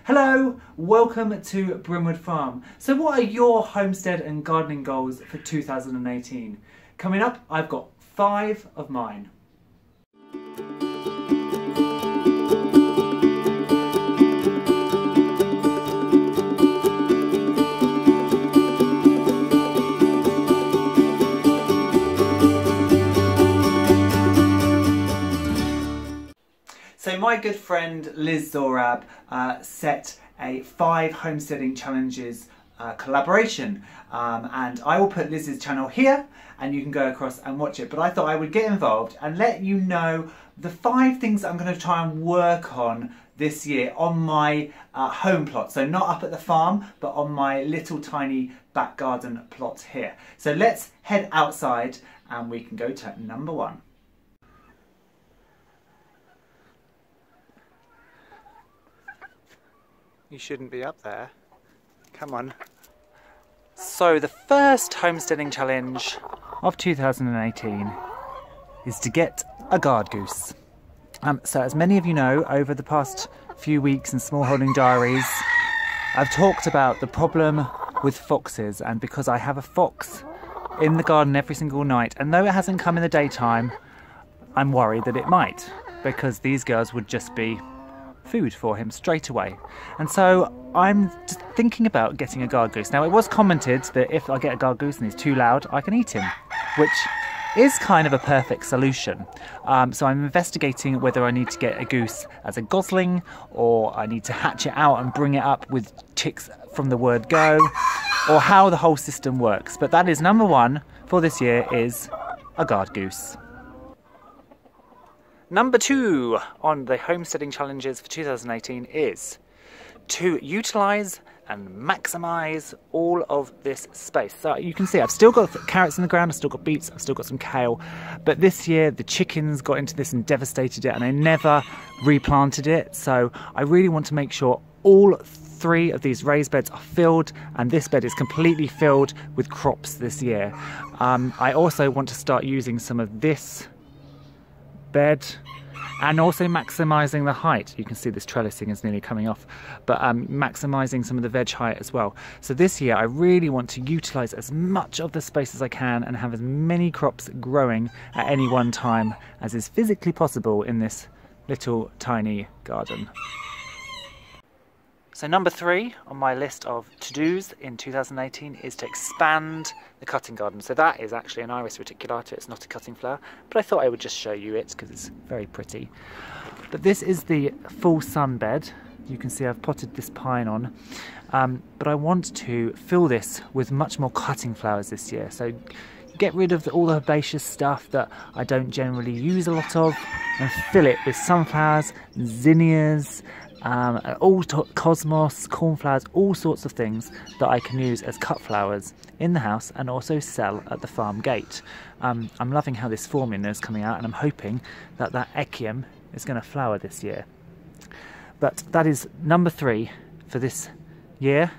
Hello, welcome to Brimwood Farm. So what are your homestead and gardening goals for 2018? Coming up, I've got 5 of mine. So my good friend Liz Zorab set a 5 homesteading challenges collaboration, and I will put Liz's channel here and you can go across and watch it, but I thought I would get involved and let you know the 5 things that I'm going to try and work on this year on my home plot. So not up at the farm, but on my little tiny back garden plot here. So let's head outside and we can go to number 1. You shouldn't be up there. Come on. So the first homesteading challenge of 2018 is to get a guard goose. So as many of you know, over the past few weeks in small holding diaries, I've talked about the problem with foxes, and because I have a fox in the garden every single night, and though it hasn't come in the daytime, I'm worried that it might, because these girls would just be food for him straight away. And so I'm just thinking about getting a guard goose. Now, it was commented that if I get a guard goose and he's too loud, I can eat him, which is kind of a perfect solution. So I'm investigating whether I need to get a goose as a gosling, or I need to hatch it out and bring it up with chicks from the word go, or how the whole system works. But that is number 1 for this year, is a guard goose. Number 2 on the homesteading challenges for 2018 is to utilise and maximise all of this space. So you can see I've still got carrots in the ground, I've still got beets, I've still got some kale, but this year the chickens got into this and devastated it, and I never replanted it. So I really want to make sure all 3 of these raised beds are filled, and this bed is completely filled with crops this year. I also want to start using some of this bed and also maximising the height. You can see this trellising is nearly coming off, but maximising some of the veg height as well. So this year I really want to utilise as much of the space as I can and have as many crops growing at any one time as is physically possible in this little tiny garden. So number 3 on my list of to-dos in 2018 is to expand the cutting garden. So that is actually an Iris reticulata, it's not a cutting flower, but I thought I would just show you it because it's very pretty. But this is the full sun bed. You can see I've potted this pine on, but I want to fill this with much more cutting flowers this year. So get rid of all the herbaceous stuff that I don't generally use a lot of and fill it with sunflowers, zinnias, cosmos, cornflowers, all sorts of things that I can use as cut flowers in the house and also sell at the farm gate. I'm loving how this formula is coming out, and I'm hoping that that echium is going to flower this year. But that is number 3 for this year,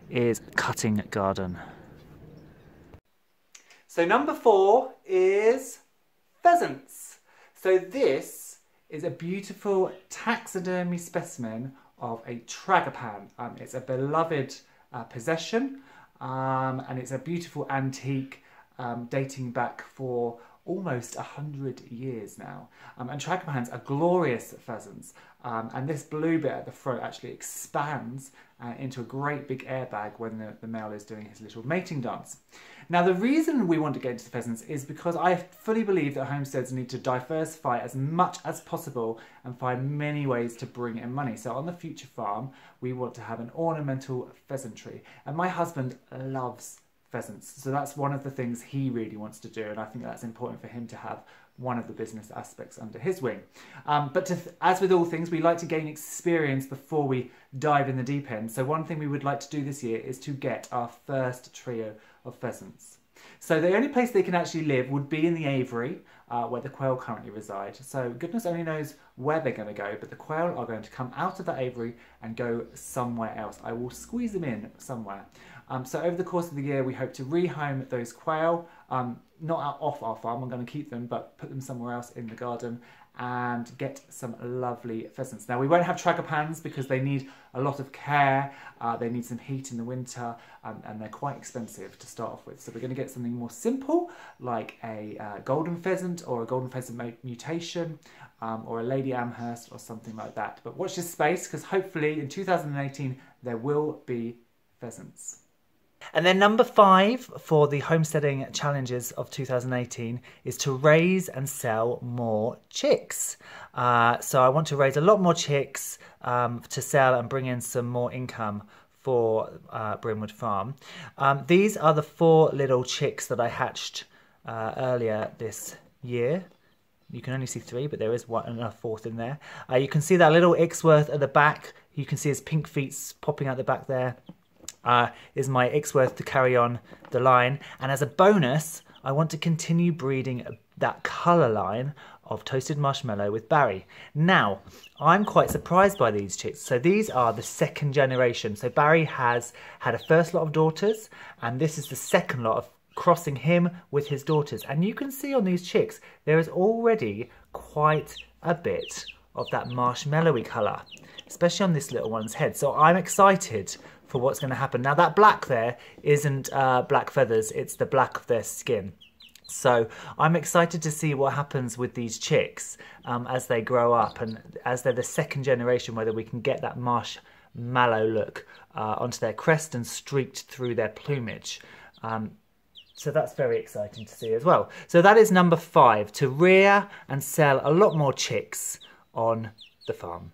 is cutting garden. So number 4 is pheasants. So this is a beautiful taxidermy specimen of a tragopan. It's a beloved possession, and it's a beautiful antique dating back for almost 100 years now. And tragopans are glorious pheasants, and this blue bit at the front actually expands into a great big airbag when the male is doing his little mating dance. Now, the reason we want to get into the pheasants is because I fully believe that homesteads need to diversify as much as possible and find many ways to bring in money. So on the future farm, we want to have an ornamental pheasantry, and my husband loves pheasants, so that's one of the things he really wants to do, and I think that's important for him to have one of the business aspects under his wing. But as with all things, we like to gain experience before we dive in the deep end. So one thing we would like to do this year is to get our first trio of pheasants. So the only place they can actually live would be in the aviary, where the quail currently reside. So goodness only knows where they're going to go, but the quail are going to come out of that aviary and go somewhere else. I will squeeze them in somewhere. So over the course of the year, we hope to rehome those quail, not off our farm, I'm going to keep them, but put them somewhere else in the garden and get some lovely pheasants. Now we won't have tragopans because they need a lot of care, they need some heat in the winter, and they're quite expensive to start off with. So we're going to get something more simple like a golden pheasant or a golden pheasant mutation, or a Lady Amherst or something like that. But watch this space because hopefully in 2018 there will be pheasants. And then number 5 for the homesteading challenges of 2018 is to raise and sell more chicks. So I want to raise a lot more chicks to sell and bring in some more income for Brimwood Farm. These are the 4 little chicks that I hatched earlier this year. You can only see 3, but there is one and a 4th in there. You can see that little Ixworth at the back. You can see his pink feet popping out the back there. Is my Ixworth to carry on the line. And as a bonus, I want to continue breeding that colour line of toasted marshmallow with Barry. Now, I'm quite surprised by these chicks. So these are the 2nd generation. So Barry has had a first lot of daughters, and this is the 2nd lot of crossing him with his daughters. And you can see on these chicks, there is already quite a bit of that marshmallowy colour, especially on this little one's head. So I'm excited for what's going to happen. Now that black there isn't black feathers, it's the black of their skin. So I'm excited to see what happens with these chicks as they grow up, and as they're the 2nd generation, whether we can get that marshmallow look onto their crest and streaked through their plumage. So that's very exciting to see as well. So that is number 5, to rear and sell a lot more chicks on the farm.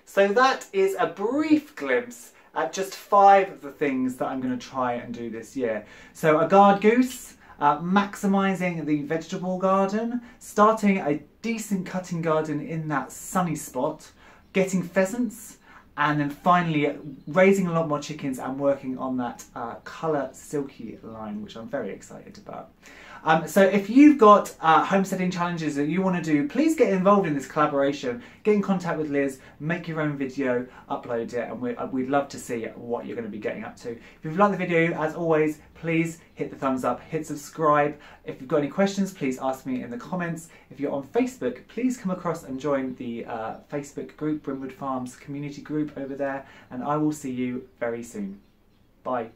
So that is a brief glimpse at just 5 of the things that I'm going to try and do this year. So a guard goose, maximising the vegetable garden, starting a decent cutting garden in that sunny spot, getting pheasants, and then finally raising a lot more chickens and working on that colour silky line, which I'm very excited about. So if you've got homesteading challenges that you want to do, please get involved in this collaboration. Get in contact with Liz, make your own video, upload it, and we'd love to see what you're going to be getting up to. If you've liked the video, as always, please hit the thumbs up, hit subscribe. If you've got any questions, please ask me in the comments. If you're on Facebook, please come across and join the Facebook group, Brimwood Farms community group over there, and I will see you very soon. Bye.